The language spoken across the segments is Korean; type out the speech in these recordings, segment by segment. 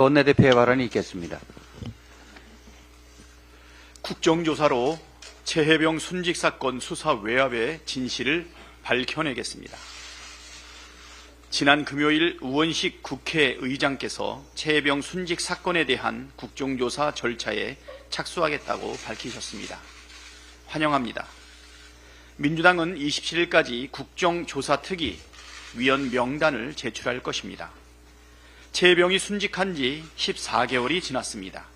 원내대표의 발언이 있겠습니다. 국정조사로 최혜병 순직 사건 수사 외압의 진실을 밝혀내겠습니다. 지난 금요일 우원식 국회의장께서 최혜병 순직 사건에 대한 국정조사 절차에 착수하겠다고 밝히셨습니다. 환영합니다. 민주당은 27일까지 국정조사특위 위원 명단을 제출할 것입니다. 최혜병이 순직한 지 14개월이 지났습니다.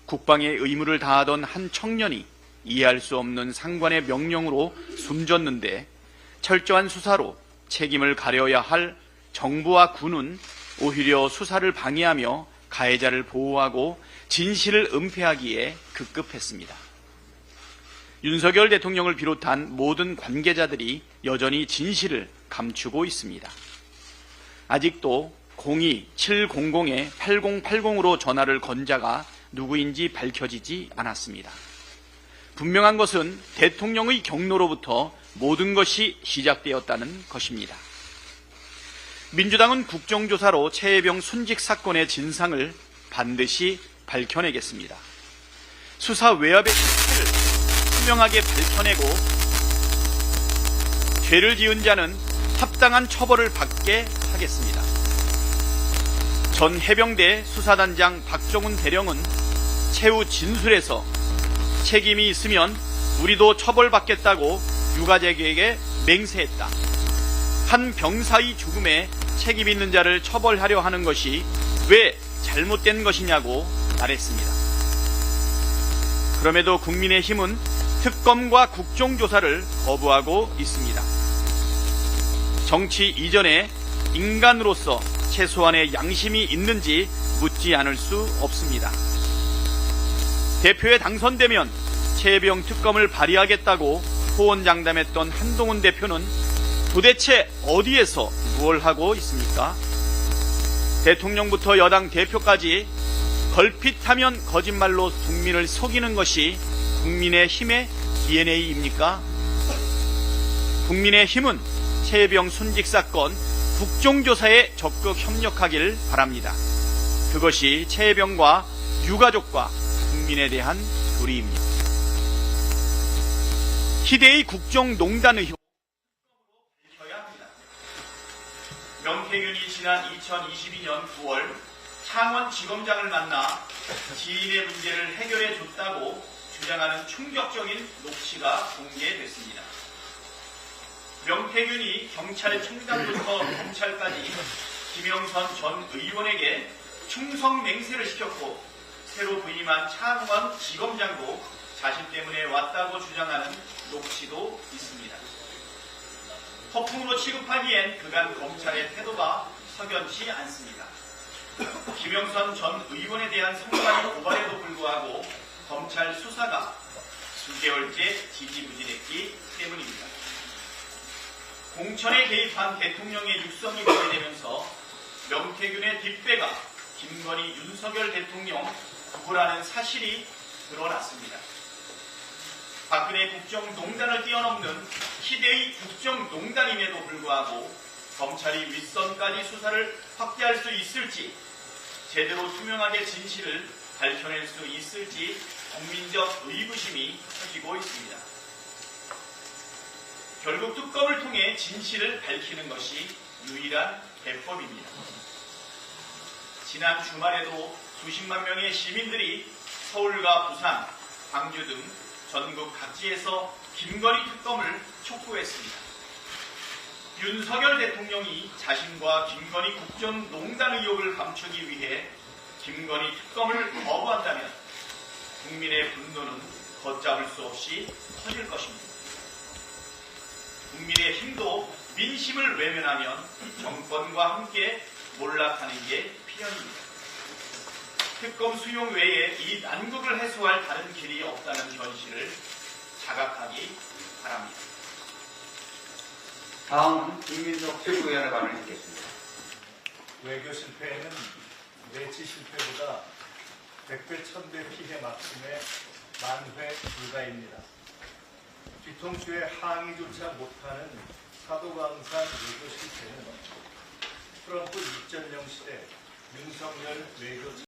국방의 의무를 다하던 한 청년이 이해할 수 없는 상관의 명령으로 숨졌는데 철저한 수사로 책임을 가려야 할 정부와 군은 오히려 수사를 방해하며 가해자를 보호하고 진실을 은폐하기에 급급했습니다. 윤석열 대통령을 비롯한 모든 관계자들이 여전히 진실을 감추고 있습니다. 아직도 02-700-8080으로 전화를 건 자가 누구인지 밝혀지지 않았습니다. 분명한 것은 대통령의 경로로부터 모든 것이 시작되었다는 것입니다. 민주당은 국정조사로 최혜병 순직 사건의 진상을 반드시 밝혀내겠습니다. 수사 외압의 실체를 투명하게 밝혀내고 죄를 지은 자는 합당한 처벌을 받게 하겠습니다. 전 해병대 수사단장 박정훈 대령은 최후 진술에서 책임이 있으면 우리도 처벌받겠다고 유가족에게 맹세했다. 한 병사의 죽음에 책임 있는 자를 처벌하려 하는 것이 왜 잘못된 것이냐고 말했습니다. 그럼에도 국민의힘은 특검과 국정조사를 거부하고 있습니다. 정치 이전에 인간으로서 최소한의 양심이 있는지 묻지 않을 수 없습니다. 대표에 당선되면 최혜병 특검을 발의하겠다고 호언장담했던 한동훈 대표는 도대체 어디에서 무엇을 하고 있습니까? 대통령부터 여당 대표까지 걸핏하면 거짓말로 국민을 속이는 것이 국민의힘의 DNA입니까? 국민의힘은 최혜병 순직 사건 국정조사에 적극 협력하길 바랍니다. 그것이 최혜병과 유가족과 국민에 대한 도리입니다. 희대의 국정농단 의혹 밝혀야 합니다. 명태균이 지난 2022년 9월 창원지검장을 만나 지인의 문제를 해결해 줬다고 주장하는 충격적인 녹취가 공개됐습니다. 명태균이 경찰청장부터 검찰까지 김영선 전 의원에게 충성 맹세를 시켰고 새로 부임한 창원 지검장도 자신 때문에 왔다고 주장하는 녹취도 있습니다. 허풍으로 취급하기엔 그간 검찰의 태도가 석연치 않습니다. 김영선 전 의원에 대한 성관이 고발에도 불구하고 검찰 수사가 수개월째 지지부진했기 때문입니다. 공천에 개입한 대통령의 육성이 공개되면서 명태균의 뒷배가 김건희 윤석열 대통령 부부라는 사실이 드러났습니다. 박근혜 국정농단을 뛰어넘는 희대의 국정농단임에도 불구하고 검찰이 윗선까지 수사를 확대할 수 있을지, 제대로 투명하게 진실을 밝혀낼 수 있을지 국민적 의구심이 커지고 있습니다. 결국 특검을 통해 진실을 밝히는 것이 유일한 대법입니다. 지난 주말에도 수십만 명의 시민들이 서울과 부산, 광주 등 전국 각지에서 김건희 특검을 촉구했습니다. 윤석열 대통령이 자신과 김건희 국정농단 의혹을 감추기 위해 김건희 특검을 거부한다면 국민의 분노는 걷잡을 수 없이 커질 것입니다. 국민의힘도 민심을 외면하면 정권과 함께 몰락하는 게 필연입니다. 특검 수용 외에 이 난국을 해소할 다른 길이 없다는 현실을 자각하기 바랍니다. 다음은 김민석 최고위원의 발언이 있겠습니다. 외교 실패에는 내치 실패보다 100배 1000배 피해 막심에 만회 불가입니다. 뒤통수에 항의조차 못하는 사도광산 외교 실패는 트럼프 2.0 시대 윤석열 외교